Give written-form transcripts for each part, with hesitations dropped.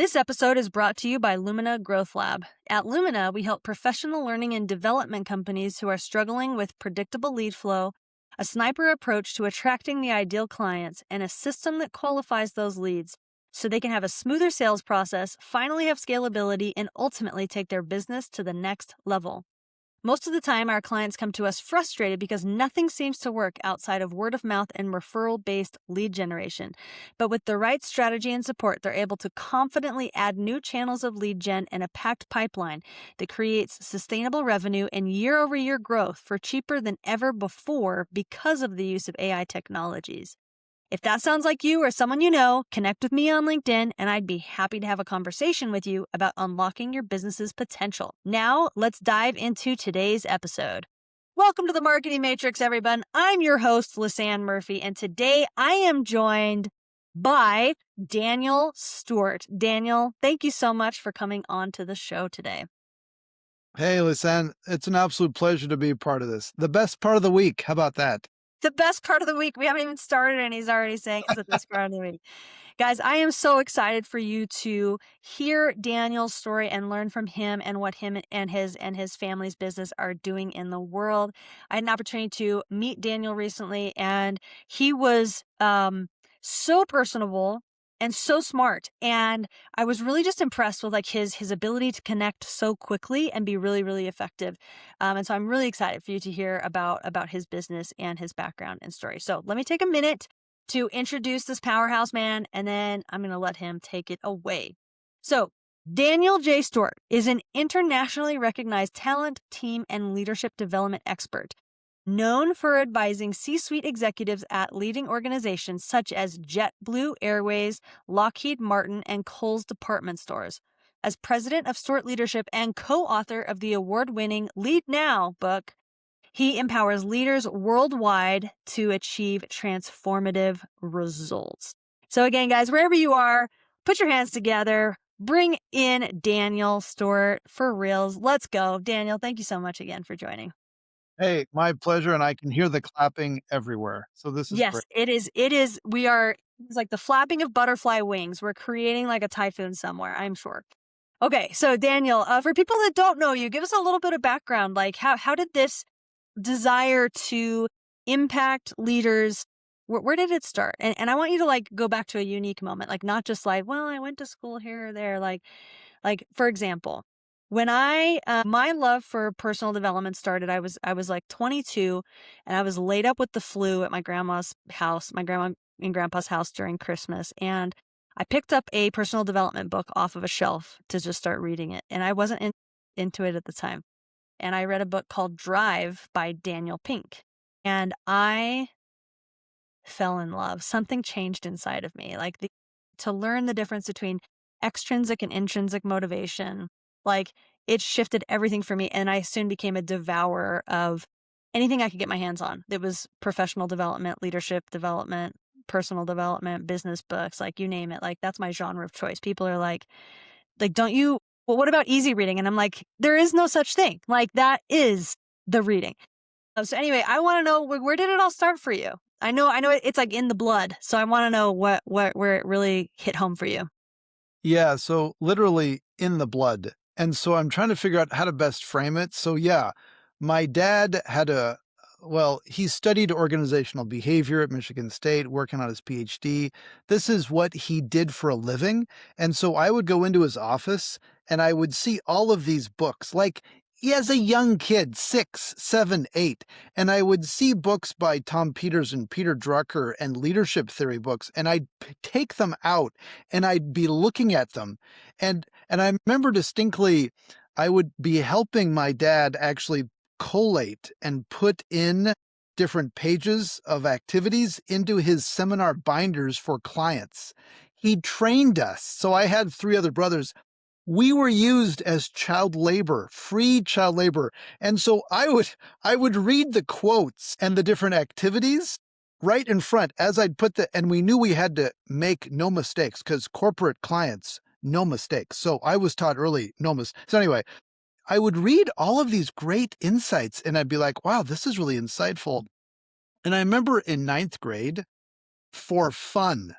This episode is brought to you by Lumina Growth Lab. At Lumina, we help professional learning and development companies who are struggling with predictable lead flow, a sniper approach to attracting the ideal clients, and a system that qualifies those leads so they can have a smoother sales process, finally have scalability, and ultimately take their business to the next level. Most of the time, our clients come to us frustrated because nothing seems to work outside of word of mouth and referral-based lead generation. But with the right strategy and support, they're able to confidently add new channels of lead gen and a packed pipeline that creates sustainable revenue and year-over-year growth for cheaper than ever before because of the use of AI technologies. If that sounds like you or someone you know, connect with me on LinkedIn and I'd be happy to have a conversation with you about unlocking your business's potential. Now, let's dive into today's episode. Welcome to the Marketing Matrix, everyone. I'm your host, Lisanne Murphy, and today I am joined by Daniel Stewart. Daniel, thank you so much for coming on to the show today. Hey, Lisanne, it's an absolute pleasure to be a part of this. The best part of the week. How about that? The best part of the week. We haven't even started and he's already saying it's the best part of the week. Guys, I am so excited for you to hear Daniel's story and learn from him and what him and his family's business are doing in the world. I had an opportunity to meet Daniel recently, and he was so personable and so smart. And I was really just impressed with like his ability to connect so quickly and be really, really effective. And so I'm really excited for you to hear about his business and his background and story. So let me take a minute to introduce this powerhouse man, and then I'm going to let him take it away. So Daniel J. Stewart is an internationally recognized talent, team, and leadership development expert, known for advising C-suite executives at leading organizations such as JetBlue Airways, Lockheed Martin, and Kohl's department stores. As president of Stort Leadership and co-author of the award-winning Lead Now book, he empowers leaders worldwide to achieve transformative results. So again, guys, wherever you are, put your hands together, bring in Daniel Stewart for reals. Let's go. Daniel, thank you so much again for joining. Hey, my pleasure, and I can hear the clapping everywhere. So this is Yes, great. it is. It's like the flapping of butterfly wings. We're creating like a typhoon somewhere, I'm sure. Okay, so Daniel, for people that don't know you, give us a little bit of background. Like how did this desire to impact leaders, where did it start? And I want you to like go back to a unique moment, like not just like, well, I went to school here or there. Like for example, when my love for personal development started, I was like 22 and I was laid up with the flu at my grandma's house, my grandma and grandpa's house during Christmas. And I picked up a personal development book off of a shelf to just start reading it. And I wasn't into it at the time. And I read a book called Drive by Daniel Pink. And I fell in love. Something changed inside of me. Like to learn the difference between extrinsic and intrinsic motivation, like it shifted everything for me. And I soon became a devourer of anything I could get my hands on. It was professional development, leadership development, personal development, business books, like you name it. Like that's my genre of choice. People are like, don't you, well, what about easy reading? And I'm like, there is no such thing. Like that is the reading. So anyway, I want to know where did it all start for you? I know it's like in the blood. So I want to know where it really hit home for you. Yeah, so literally in the blood. And so I'm trying to figure out how to best frame it. So yeah, my dad had he studied organizational behavior at Michigan State, working on his PhD. This is what he did for a living. And so I would go into his office and I would see all of these books, like he has a young kid, 6, 7, 8, and I would see books by Tom Peters and Peter Drucker and leadership theory books, and I'd take them out and I'd be looking at them. And I remember distinctly, I would be helping my dad actually collate and put in different pages of activities into his seminar binders for clients. He trained us. So I had 3 other brothers. We were used as child labor, free child labor. And so I would read the quotes and the different activities right in front as I'd put and we knew we had to make no mistakes because corporate clients, no mistakes. So I was taught early, no mistakes. So anyway, I would read all of these great insights and I'd be like, wow, this is really insightful. And I remember in 9th grade, for fun,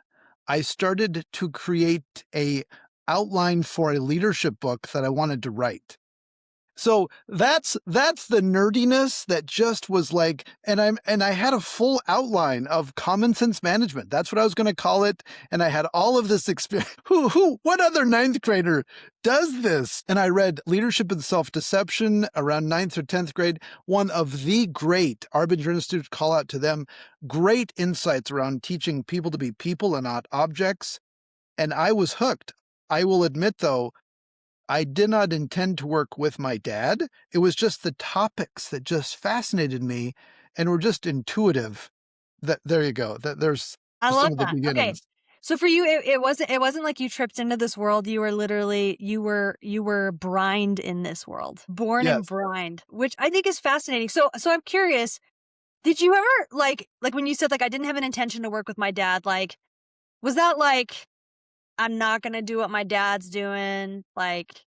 I started to create a outline for a leadership book that I wanted to write. So that's the nerdiness that just was like, and I had a full outline of common sense management. That's what I was going to call it. And I had all of this experience. What other ninth grader does this? And I read Leadership and Self-Deception around ninth or 10th grade. One of the great Arbinger Institute, call out to them, great insights around teaching people to be people and not objects. And I was hooked. I will admit though, I did not intend to work with my dad. It was just the topics that just fascinated me and were just intuitive. That there you go. That there's I some love of the that. Okay. beginnings. So for you, it wasn't like you tripped into this world. You were literally you were brined in this world, born and Yes. brined, which I think is fascinating. So I'm curious. Did you ever like when you said like I didn't have an intention to work with my dad? Like was that like I'm not gonna do what my dad's doing? Like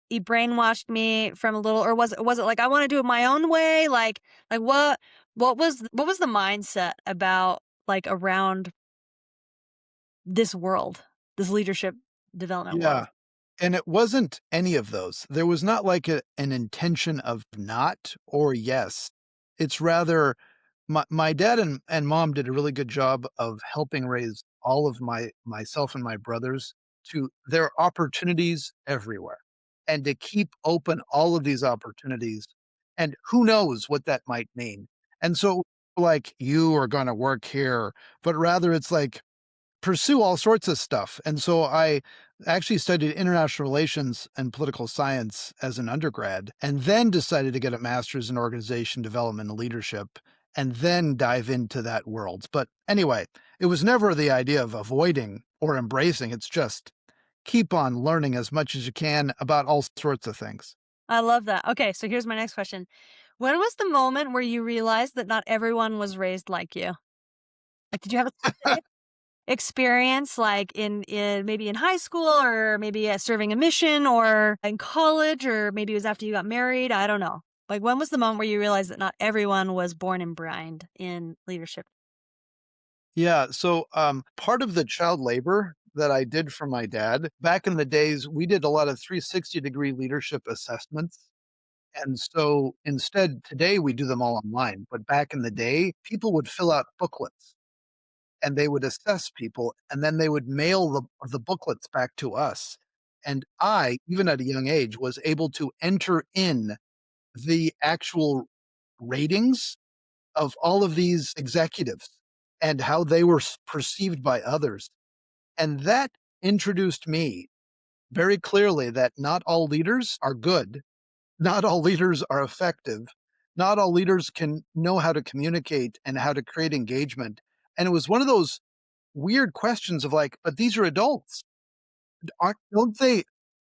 he brainwashed me from a little, or was it like I want to do it my own way? Like what was the mindset about like around this world, this leadership development Yeah. world? And it wasn't any of those. There was not like an intention of not or yes. It's rather my dad and mom did a really good job of helping raise all of myself and my brothers to there are opportunities everywhere and to keep open all of these opportunities and who knows what that might mean. And so like you are going to work here, but rather it's like pursue all sorts of stuff. And so I actually studied international relations and political science as an undergrad, and then decided to get a master's in organization development and leadership, and then dive into that world. But anyway, it was never the idea of avoiding or embracing. It's just keep on learning as much as you can about all sorts of things. I love that. Okay, so here's my next question. When was the moment where you realized that not everyone was raised like you? Like, did you have a specific experience like in maybe in high school or maybe serving a mission or in college or maybe it was after you got married? I don't know. Like, when was the moment where you realized that not everyone was born and brined in leadership? Yeah. So, part of the child labor that I did for my dad back in the days, we did a lot of 360-degree leadership assessments. And so instead, today we do them all online. But back in the day, people would fill out booklets and they would assess people and then they would mail the booklets back to us. And I, even at a young age, was able to enter in the actual ratings of all of these executives and how they were perceived by others. And that introduced me very clearly that not all leaders are good, not all leaders are effective, not all leaders can know how to communicate and how to create engagement. And it was one of those weird questions of like, but these are adults. Aren't,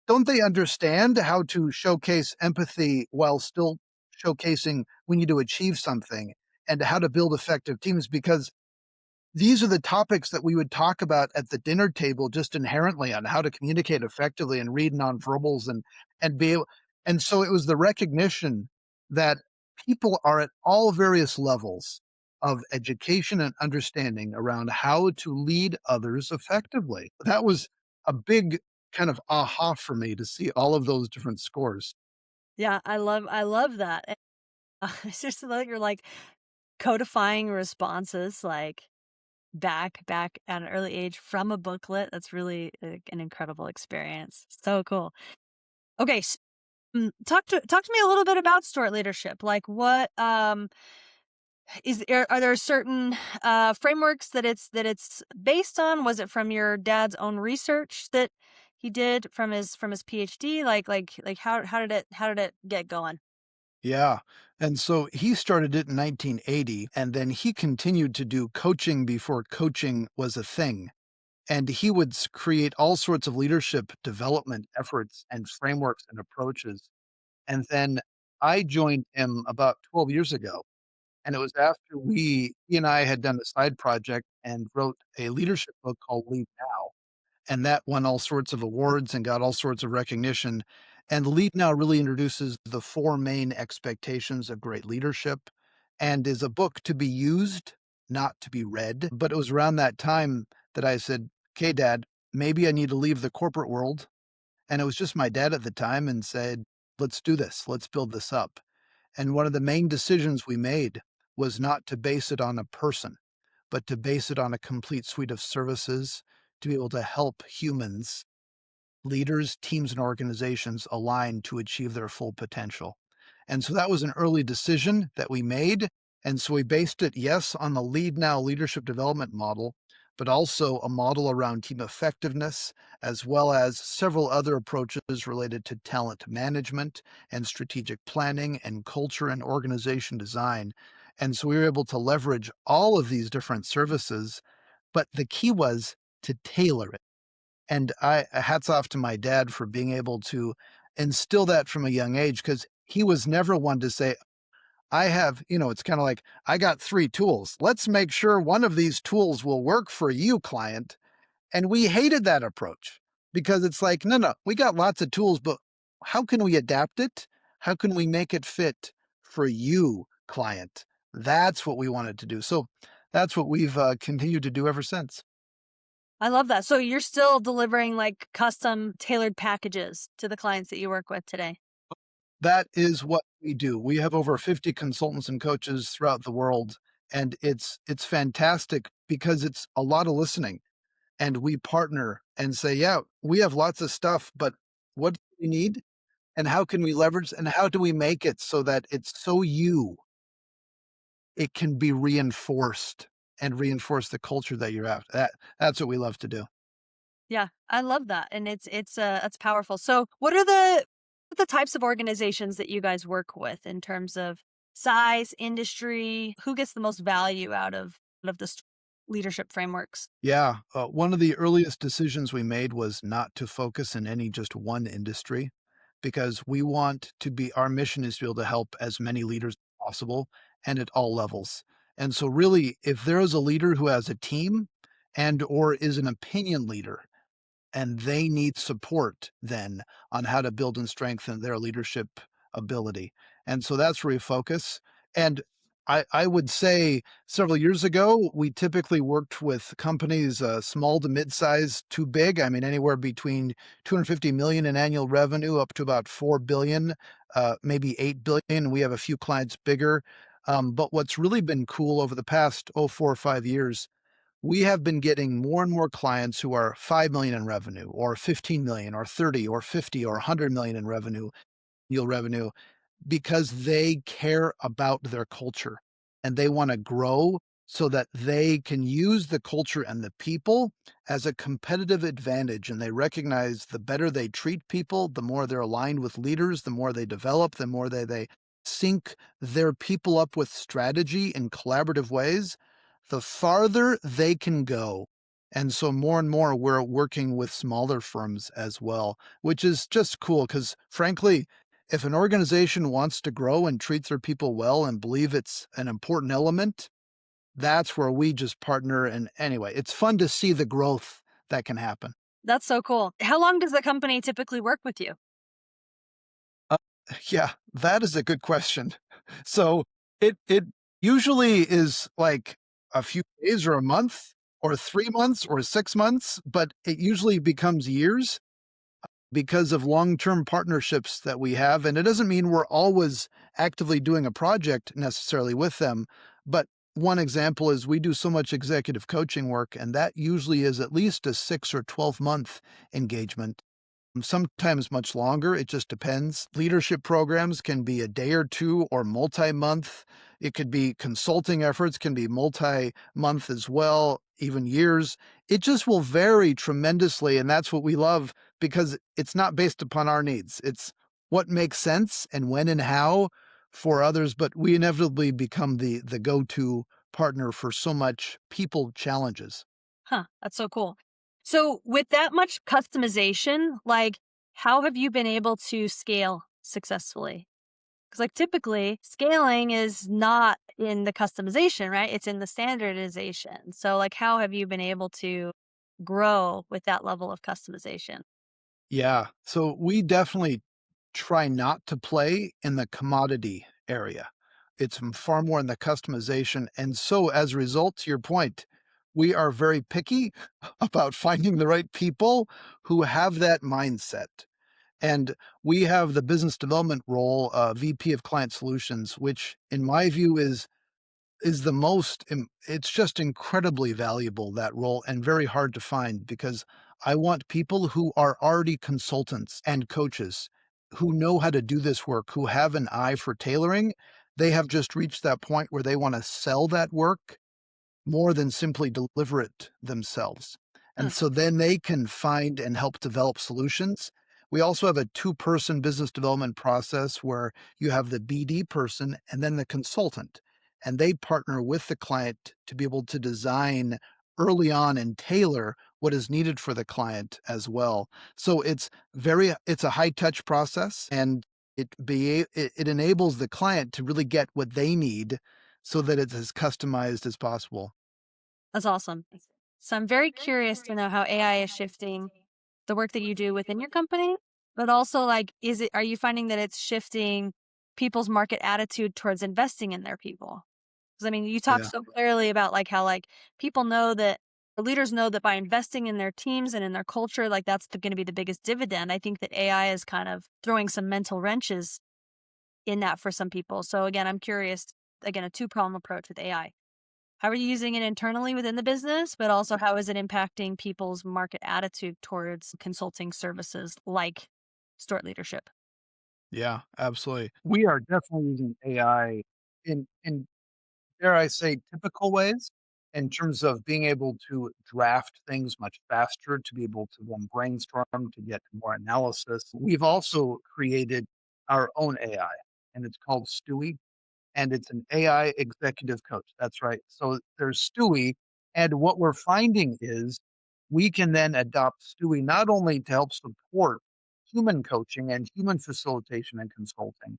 don't they understand how to showcase empathy while still showcasing we need to achieve something and how to build effective teams? Because these are the topics that we would talk about at the dinner table just inherently on how to communicate effectively and read nonverbals and be able and so it was the recognition that people are at all various levels of education and understanding around how to lead others effectively. That was a big kind of aha for me to see all of those different scores. Yeah, I love that. And, it's just like you're like codifying responses like back at an early age from a booklet. That's really an incredible experience. So cool. Okay, talk to me a little bit about Stort Leadership. Like what are there certain frameworks that it's based on? Was it from your dad's own research that he did from his PhD? Like how did it get going? Yeah. And so he started it in 1980, and then he continued to do coaching before coaching was a thing. And he would create all sorts of leadership development efforts and frameworks and approaches. And then I joined him about 12 years ago. And it was after he and I had done a side project and wrote a leadership book called Lead Now, and that won all sorts of awards and got all sorts of recognition. And Lead Now really introduces the four main expectations of great leadership and is a book to be used, not to be read. But it was around that time that I said, okay, Dad, maybe I need to leave the corporate world. And it was just my dad at the time and said, let's do this. Let's build this up. And one of the main decisions we made was not to base it on a person, but to base it on a complete suite of services to be able to help humans, leaders, teams, and organizations align to achieve their full potential. And so that was an early decision that we made. And so we based it, yes, on the Lead Now leadership development model, but also a model around team effectiveness, as well as several other approaches related to talent management and strategic planning and culture and organization design. And so we were able to leverage all of these different services, but the key was to tailor it. And I hats off to my dad for being able to instill that from a young age, because he was never one to say, I have, it's kind of like, I got 3 tools. Let's make sure one of these tools will work for you, client. And we hated that approach because it's like, no, no, we got lots of tools, but how can we adapt it? How can we make it fit for you, client? That's what we wanted to do. So that's what we've continued to do ever since. I love that. So you're still delivering like custom tailored packages to the clients that you work with today. That is what we do. We have over 50 consultants and coaches throughout the world, and it's fantastic because it's a lot of listening, and we partner and say, "Yeah, we have lots of stuff, but what do we need, and how can we leverage, and how do we make it so that it's so you, it can be reinforced and reinforce the culture that you're at." That's what we love to do. Yeah, I love that, and it's powerful. So, what are the types of organizations that you guys work with in terms of size, industry? Who gets the most value out of the leadership frameworks? Yeah, one of the earliest decisions we made was not to focus in any just one industry because we want to be our mission is to be able to help as many leaders as possible and at all levels. And so really, if there is a leader who has a team and or is an opinion leader, and they need support then on how to build and strengthen their leadership ability. And so that's where we focus. And I would say several years ago, we typically worked with companies small to mid-size to big. I mean, anywhere between 250 million in annual revenue up to about 4 billion, maybe 8 billion. We have a few clients bigger. But what's really been cool over the past 4 or 5 years, we have been getting more and more clients who are 5 million in revenue or 15 million or 30 or 50 or 100 million in revenue, annual revenue, because they care about their culture and they want to grow so that they can use the culture and the people as a competitive advantage. And they recognize the better they treat people, the more they're aligned with leaders, the more they develop, the more they sync their people up with strategy in collaborative ways, the farther they can go. And so more and more, we're working with smaller firms as well, which is just cool because, frankly, if an organization wants to grow and treats their people well and believe it's an important element, that's where we just partner. And anyway, it's fun to see the growth that can happen. That's so cool. How long does the company typically work with you? Uh, yeah, that is a good question. So it usually is like a few days or a month or 3 months or 6 months, but it usually becomes years because of long-term partnerships that we have. And it doesn't mean we're always actively doing a project necessarily with them. But one example is we do so much executive coaching work, and that usually is at least a 6 or 12 month engagement. Sometimes much longer. It just depends. Leadership programs can be a day or two or multi-month. It could be consulting efforts, can be multi-month as well, even years. It just will vary tremendously. And that's what we love because it's not based upon our needs. It's what makes sense and when and how for others. But we inevitably become the go-to partner for so much people challenges. Huh, that's so cool. So, with that much customization, like, how have you been able to scale successfully? Because, like, typically scaling is not in the customization, right? It's in the standardization. So, like, how have you been able to grow with that level of customization? Yeah. So we definitely try not to play in the commodity area. It's far more in the customization. And so as a result, to your point, we are very picky about finding the right people who have that mindset. And we have the business development role, VP of Client Solutions, which in my view is the most it's just incredibly valuable, that role, and very hard to find because I want people who are already consultants and coaches who know how to do this work, who have an eye for tailoring. They have just reached that point where they want to sell that work more than simply deliver it themselves. Hmm. And so then they can find and help develop solutions. We also have a two-person business development process where you have the BD person and then the consultant, and they partner with the client to be able to design early on and tailor what is needed for the client as well. So it's a high touch process, and it enables the client to really get what they need so that it's as customized as possible. That's awesome. So I'm very curious to know how AI is shifting the work that you do within your company, but also like, are you finding that it's shifting people's market attitude towards investing in their people? Because I mean, you talked Yeah. so clearly about like how like people know that the leaders know that by investing in their teams and in their culture, like that's going to be the biggest dividend. I think that AI is kind of throwing some mental wrenches in that for some people. So again, I'm curious, again, a two-pronged approach with AI. How are you using it internally within the business, but also how is it impacting people's market attitude towards consulting services like Stort Leadership? Yeah, absolutely. We are definitely using AI in dare I say, typical ways in terms of being able to draft things much faster, to be able to then brainstorm, to get more analysis. We've also created our own AI, and it's called Stewie, and it's an AI executive coach. That's right. So there's Stewie, and what we're finding is we can then adopt Stewie not only to help support human coaching and human facilitation and consulting,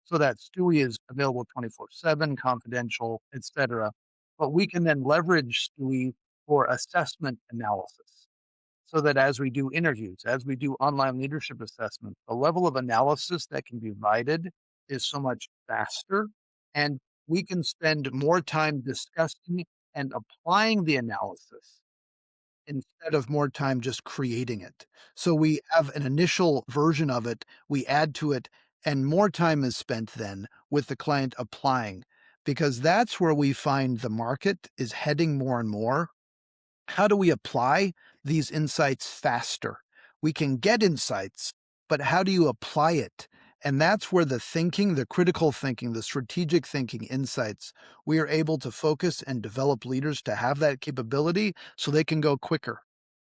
so that Stewie is available 24/7, confidential, etc. But we can then leverage Stewie for assessment analysis so that as we do interviews, as we do online leadership assessments, the level of analysis that can be provided is so much faster. And we can spend more time discussing and applying the analysis instead of more time just creating it. So we have an initial version of it, we add to it, and more time is spent then with the client applying because that's where we find the market is heading more and more. How do we apply these insights faster? We can get insights, but how do you apply it? And that's where the thinking, the critical thinking, the strategic thinking insights, we are able to focus and develop leaders to have that capability so they can go quicker.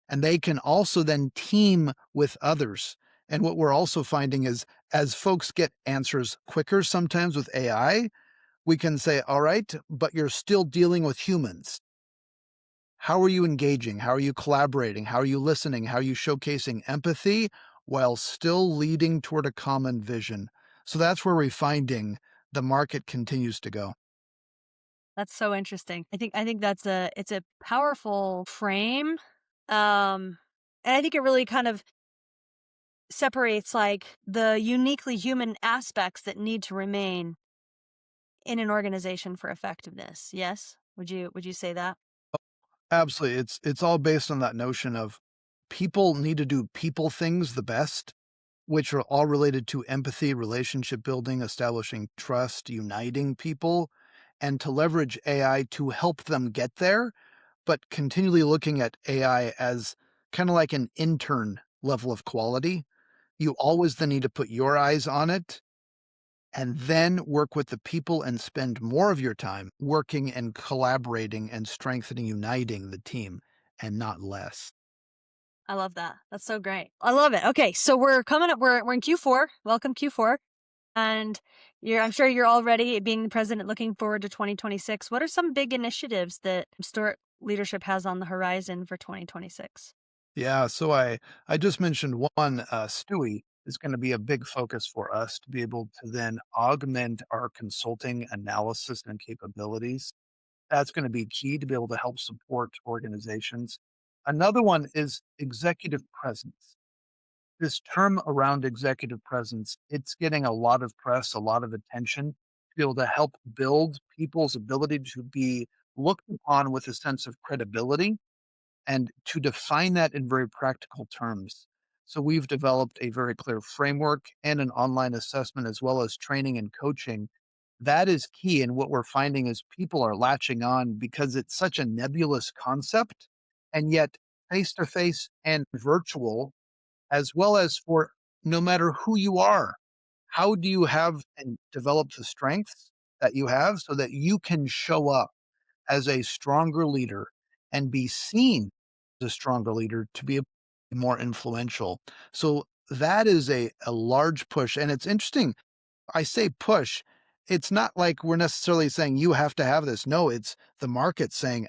And they can also then team with others. And what we're also finding is as folks get answers quicker sometimes with AI, we can say, all right, but you're still dealing with humans. How are you engaging? How are you collaborating? How are you listening? How are you showcasing empathy while still leading toward a common vision? So that's where we're finding the market continues to go. That's so interesting. I think that's it's a powerful frame. Um and I think it really kind of separates like the uniquely human aspects that need to remain in an organization for effectiveness. Yes? Would you say that? Absolutely. It's all based on that notion of people need to do people things the best, which are all related to empathy, relationship building, establishing trust, uniting people, and to leverage AI to help them get there, but continually looking at AI as kind of like an intern level of quality. You always then need to put your eyes on it and then work with the people and spend more of your time working and collaborating and strengthening, uniting the team and not less. I love that. That's so great. I love it. Okay, so we're coming up. We're in Q4. Welcome Q4, and I'm sure you're already being the president, looking forward to 2026. What are some big initiatives that Stewart Leadership has on the horizon for 2026? Yeah, so I just mentioned one, Stewie is going to be a big focus for us to be able to then augment our consulting analysis and capabilities. That's going to be key to be able to help support organizations. Another one is executive presence. This term around executive presence, it's getting a lot of press, a lot of attention to be able to help build people's ability to be looked upon with a sense of credibility and to define that in very practical terms. So we've developed a very clear framework and an online assessment as well as training and coaching. That is key. And what we're finding is people are latching on because it's such a nebulous concept. And yet, face to face and virtual, as well as for no matter who you are, how do you have and develop the strengths that you have so that you can show up as a stronger leader and be seen as a stronger leader to be more influential. So that is a large push. And it's interesting. I say push. It's not like we're necessarily saying you have to have this. No, it's the market saying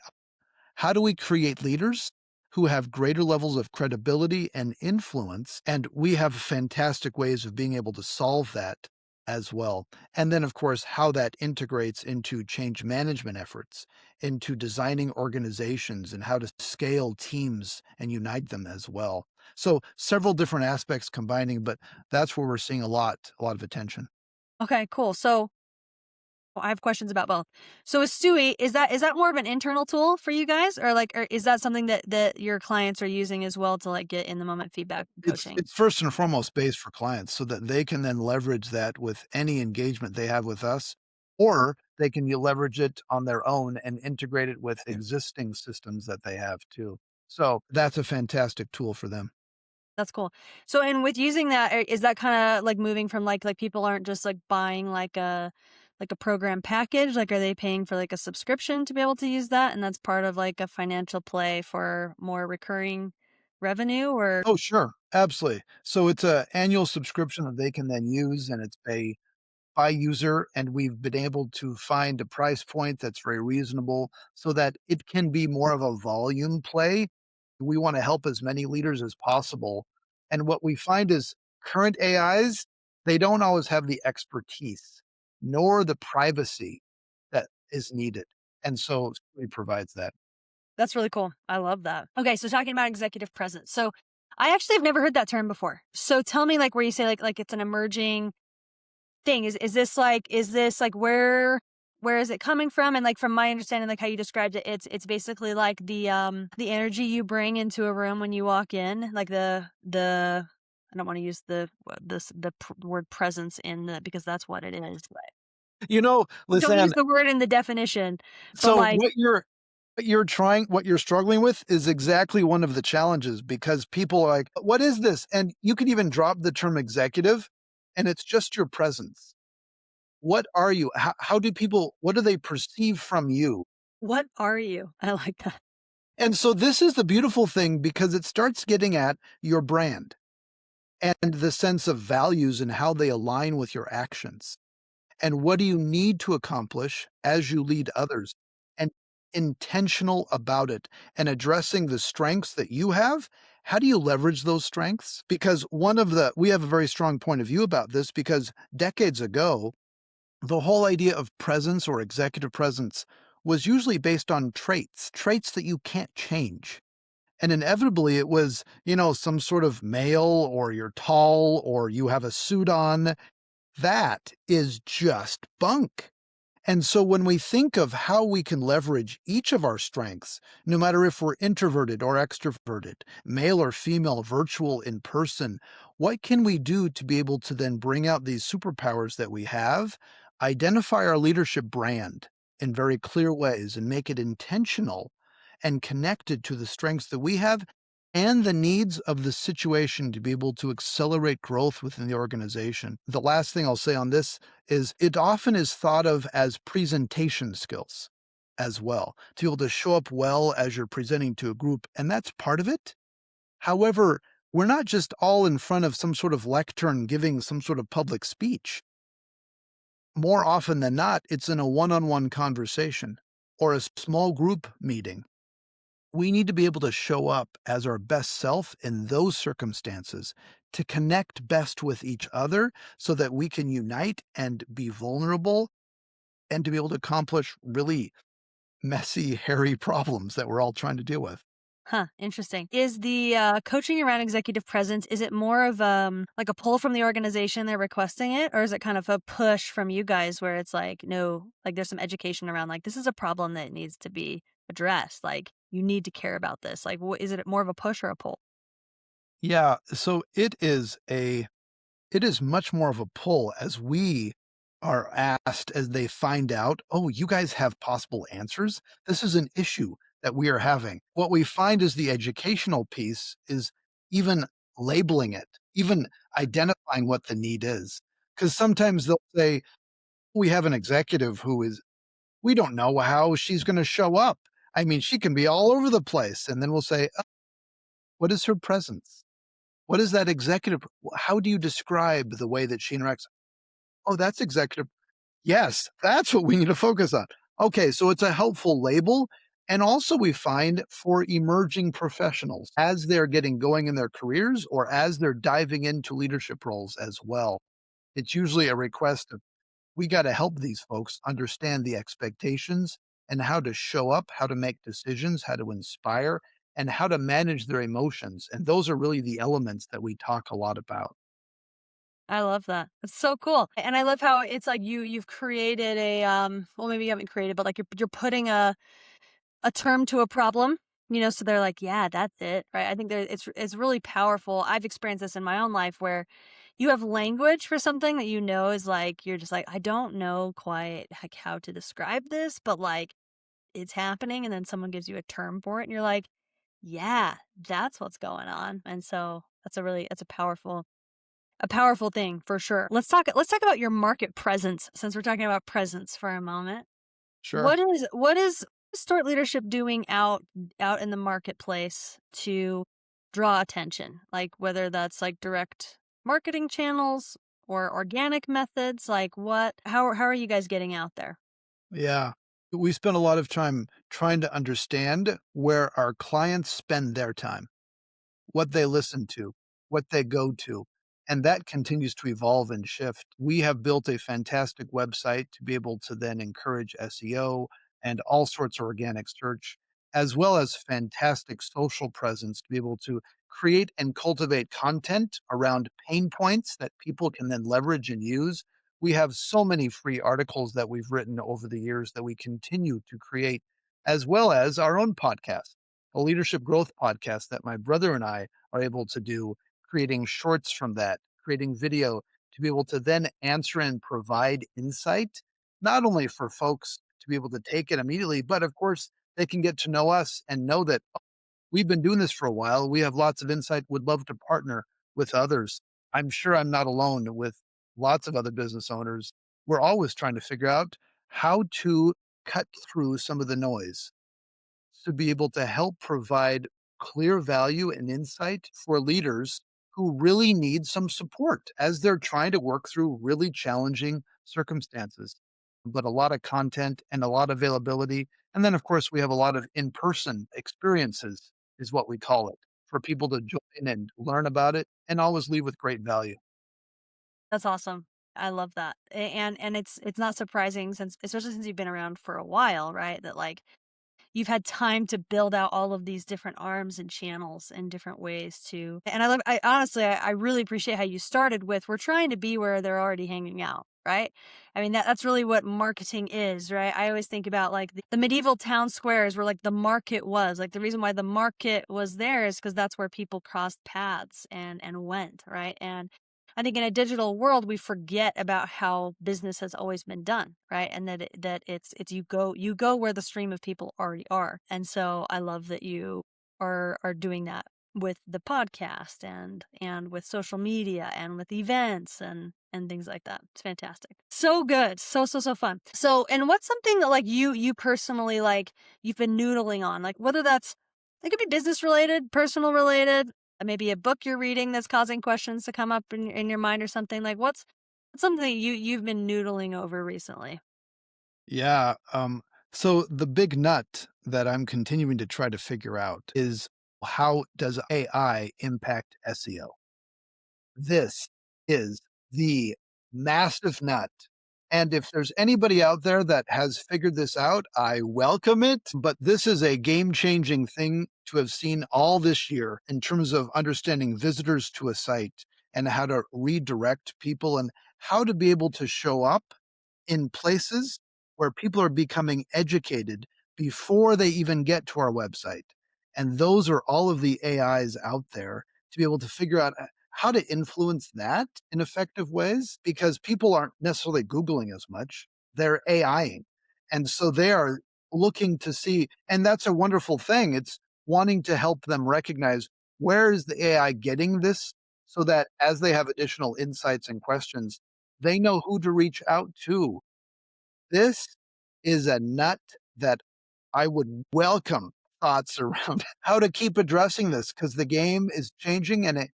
how do we create leaders who have greater levels of credibility and influence? And we have fantastic ways of being able to solve that as well. And then, of course, how that integrates into change management efforts, into designing organizations and how to scale teams and unite them as well. So several different aspects combining, but that's where we're seeing a lot of attention. Okay, cool. So I have questions about both. So with Stewie, is that more of an internal tool for you guys, or like, or is that something that your clients are using as well to like get in the moment feedback and It's coaching? it's first and foremost based for clients so that they can then leverage that with any engagement they have with us, or they can leverage it on their own and integrate it with existing systems that they have too. So that's a fantastic tool for them. That's cool. So, and with using that, is that kind of like moving from like people aren't just like buying like a program package? Like, are they paying for like a subscription to be able to use that? And that's part of like a financial play for more recurring revenue, or Oh, sure. Absolutely. So it's a annual subscription that they can then use and it's pay by user, and we've been able to find a price point that's very reasonable so that it can be more of a volume play. We want to help as many leaders as possible. And what we find is current AIs, they don't always have the expertise nor the privacy that is needed. And so it provides that. that's really cool. I love that. Okay, so talking about executive presence. So, I actually have never heard that term before. So, tell me like where you say like it's an emerging thing. Is this like where is it coming from? And like from my understanding, like how you described it, it's basically like the energy you bring into a room when you walk in, like the I don't want to use word presence in the because that's what it is. But don't use Lisanne, the word in the definition, but so like what you're struggling with is exactly one of the challenges because people are like, "What is this?" And you can even drop the term executive, and it's just your presence. What are you? How do people what do they perceive from you? what are you? I like that. And so this is the beautiful thing because it starts getting at your brand and the sense of values and how they align with your actions. And what do you need to accomplish as you lead others? And intentional about it and addressing the strengths that you have. How do you leverage those strengths? Because we have a very strong point of view about this because decades ago, the whole idea of presence or executive presence was usually based on traits that you can't change. And inevitably, it was, some sort of male or you're tall or you have a suit on. That is just bunk. And so when we think of how we can leverage each of our strengths, no matter if we're introverted or extroverted, male or female, virtual, in person, what can we do to be able to then bring out these superpowers that we have, identify our leadership brand in very clear ways and make it intentional and connected to the strengths that we have and the needs of the situation to be able to accelerate growth within the organization. The last thing I'll say on this is it often is thought of as presentation skills as well, to be able to show up well as you're presenting to a group, and that's part of it. However, we're not just all in front of some sort of lectern giving some sort of public speech. More often than not, it's in a one on one conversation or a small group meeting. We need to be able to show up as our best self in those circumstances to connect best with each other so that we can unite and be vulnerable and to be able to accomplish really messy, hairy problems that we're all trying to deal with. Huh, interesting. Is the coaching around executive presence, is it more of like a pull from the organization they're requesting it, or is it kind of a push from you guys where it's like, no, like there's some education around like this is a problem that needs to be addressed. Like you need to care about this. Like is it more of a push or a pull? Yeah, so it is much more of a pull as we are asked as they find out, "Oh, you guys have possible answers? This is an issue that we are having." What we find is the educational piece is even labeling it, even identifying what the need is. Because sometimes they'll say, "We have an executive who is we don't know how she's gonna show up. I mean, she can be all over the place." And then we'll say, "What is her presence? What is that executive how do you describe the way that she interacts?" "Oh, that's executive." Yes, that's what we need to focus on. Okay, so it's a helpful label. And also, we find for emerging professionals as they're getting going in their careers or as they're diving into leadership roles as well. It's usually a request of we got to help these folks understand the expectations and how to show up, how to make decisions, how to inspire, and how to manage their emotions. And those are really the elements that we talk a lot about. I love that. It's so cool. And I love how it's like you've created a well maybe you haven't created, but like you're putting a term to a problem, so they're like, "Yeah, that's it." Right? I think that it's really powerful. I've experienced this in my own life where you have language for something that is like you're just like, "I don't know quite like how to describe this, but like it's happening." And then someone gives you a term for it and you're like, "Yeah, that's what's going on." And so that's a powerful thing for sure. Let's talk about your market presence since we're talking about presence for a moment. Sure. What is Stort Leadership doing out in the marketplace to draw attention? Like whether that's like direct marketing channels or organic methods, like how are you guys getting out there? Yeah. We spend a lot of time trying to understand where our clients spend their time, what they listen to, what they go to, and that continues to evolve and shift. We have built a fantastic website to be able to then encourage SEO and all sorts of organic search, as well as fantastic social presence to be able to create and cultivate content around pain points that people can then leverage and use. We have so many free articles that we've written over the years that we continue to create, as well as our own podcast, a leadership growth podcast that my brother and I are able to do, creating shorts from that, creating video to be able to then answer and provide insight, not only for folks to be able to take it immediately, but of course, they can get to know us and know that we've been doing this for a while. We have lots of insight, would love to partner with others. I'm sure I'm not alone with lots of other business owners. We're always trying to figure out how to cut through some of the noise to be able to help provide clear value and insight for leaders who really need some support as they're trying to work through really challenging circumstances. But a lot of content and a lot of availability. And then, of course, we have a lot of in person experiences, is what we call it, for people to join and learn about it and always leave with great value. That's awesome. I love that. And it's not surprising since especially since you've been around for a while, right? That like you've had time to build out all of these different arms and channels and different ways to and I honestly I really appreciate how you started with we're trying to be where they're already hanging out, right? I mean that's really what marketing is, right? I always think about like the medieval town squares where like the market was. Like the reason why the market was there is because that's where people crossed paths and went, right? And I think in a digital world, we forget about how business has always been done, right? And that it's you go where the stream of people already are. And so I love that you are doing that with the podcast and with social media and with events and things like that. It's fantastic. So good. So fun. So and what's something that like you personally like you've been noodling on, like whether that's it could be business related, personal related, maybe a book you're reading that's causing questions to come up in your mind or something? Like, what's something you've been noodling over recently? Yeah. So the big nut that I'm continuing to try to figure out is how does AI impact SEO? This is the massive nut And if there's anybody out there that has figured this out, I welcome it. But this is a game changing thing to have seen all this year in terms of understanding visitors to a site and how to redirect people and how to be able to show up in places where people are becoming educated before they even get to our website. And those are all of the AIs out there to be able to figure out how to influence that in effective ways because people aren't necessarily Googling as much, they're AIing. And so they are looking to see, and that's a wonderful thing. It's wanting to help them recognize where is the AI getting this so that as they have additional insights and questions, they know who to reach out to. This is a nut that I would welcome thoughts around how to keep addressing this because the game is changing and it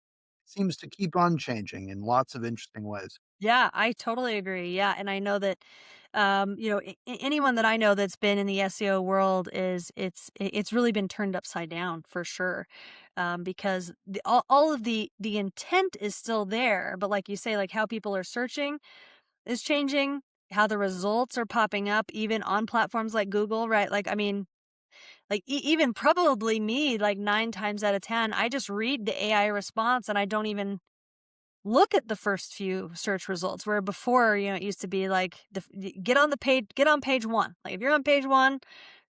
seems to keep on changing in lots of interesting ways. Yeah, I totally agree. Yeah, and I know that, anyone that I know that's been in the SEO world is it's really been turned upside down for sure, because all of the intent is still there, but like you say, like how people are searching is changing, how the results are popping up even on platforms like Google, right? Like, I mean, like even probably me, like 9 times out of 10, I just read the AI response and I don't even look at the first few search results where before, it used to be like get on page 1. Like if you're on page 1,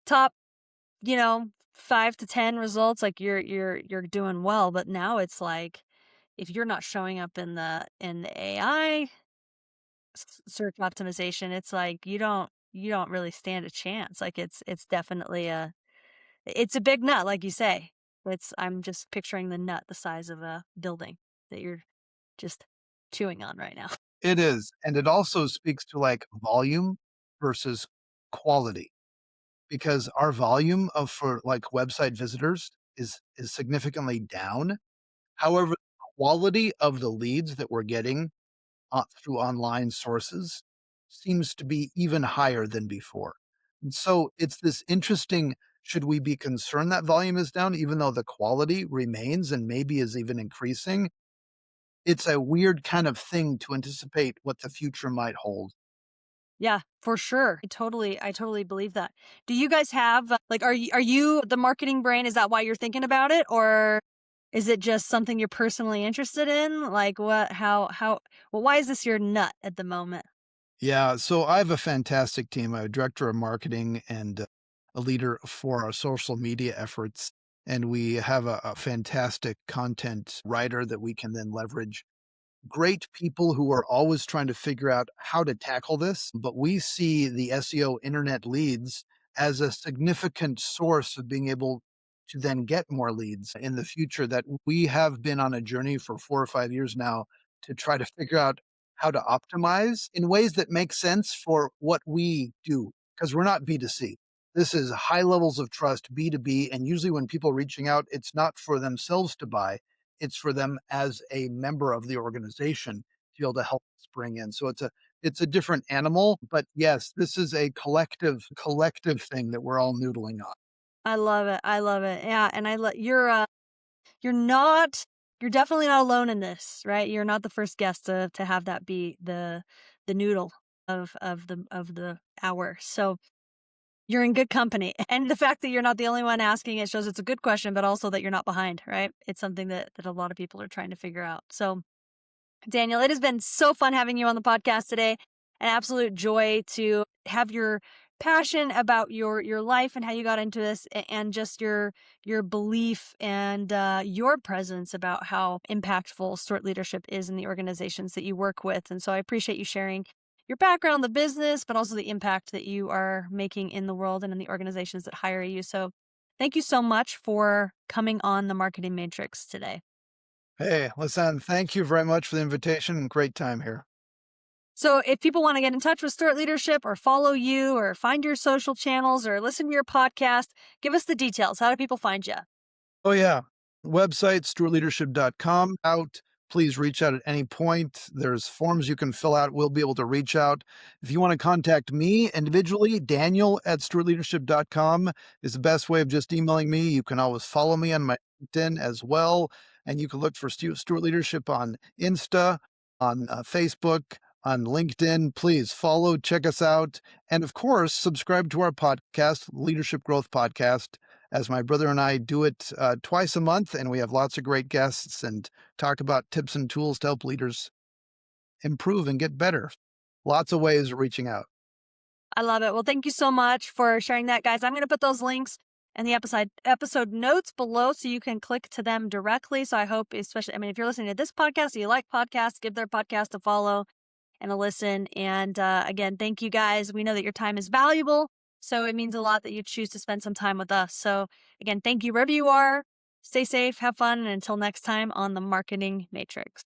top, 5 to 10 results, like you're doing well, but now it's like if you're not showing up in the AI search optimization, it's like you don't really stand a chance. Like it's definitely it's a big nut like you say. I'm just picturing the nut the size of a building that you're just chewing on right now. It is. And it also speaks to like volume versus quality because our volume of for like website visitors is significantly down. However, the quality of the leads that we're getting through online sources seems to be even higher than before. And so it's this interesting should we be concerned that volume is down, even though the quality remains and maybe is even increasing? It's a weird kind of thing to anticipate what the future might hold. Yeah, for sure. I totally believe that. Do you guys have like are you the marketing brain? Is that why you're thinking about it, or is it just something you're personally interested in? Like what how well why is this your nut at the moment? Yeah, so I have a fantastic team. I'm a director of marketing and a leader for our social media efforts. And we have a fantastic content writer that we can then leverage great people who are always trying to figure out how to tackle this, but we see the SEO internet leads as a significant source of being able to then get more leads in the future. That we have been on a journey for 4 or 5 years now to try to figure out how to optimize in ways that make sense for what we do, because we're not B2C. This is high levels of trust, B2B. And usually when people are reaching out, it's not for themselves to buy, it's for them as a member of the organization to be able to help us bring in. So it's a different animal, but yes, this is a collective thing that we're all noodling on. I love it. I love it. Yeah, and you're not you're definitely not alone in this, right? You're not the first guest to have that be the noodle of the hour. So you're in good company. And the fact that you're not the only one asking it shows it's a good question, but also that you're not behind, right? It's something that a lot of people are trying to figure out. So, Daniel, it has been so fun having you on the podcast today. An absolute joy to have your passion about your life and how you got into this and just your belief and your presence about how impactful Stort Leadership is in the organizations that you work with. And so I appreciate you sharing your background, the business, but also the impact that you are making in the world and in the organizations that hire you. So thank you so much for coming on the Marketing Matrix today. Hey, Lisanne, thank you very much for the invitation and great time here. So if people want to get in touch with Stewart Leadership or follow you or find your social channels or listen to your podcast, give us the details. How do people find you? Oh, yeah. Website, stortleadership.com. Please reach out at any point. There's forms you can fill out. We'll be able to reach out. If you want to contact me individually, Daniel at stortleadership.com is the best way of just emailing me. You can always follow me on my LinkedIn as well. And you can look for Stewart Leadership on Insta, on Facebook, on LinkedIn. Please follow, check us out. And of course, subscribe to our podcast, Leadership Growth Podcast, as my brother and I do it twice a month. And we have lots of great guests and talk about tips and tools to help leaders improve and get better. Lots of ways of reaching out. I love it. Well, thank you so much for sharing that, guys. I'm going to put those links in the episode notes below so you can click to them directly. So I hope, especially, I mean, if you're listening to this podcast, you like podcasts, give their podcast a follow and a listen. And again, thank you guys. We know that your time is valuable, so it means a lot that you choose to spend some time with us. So again, thank you wherever you are. Stay safe, have fun, and until next time on the Marketing Matrix.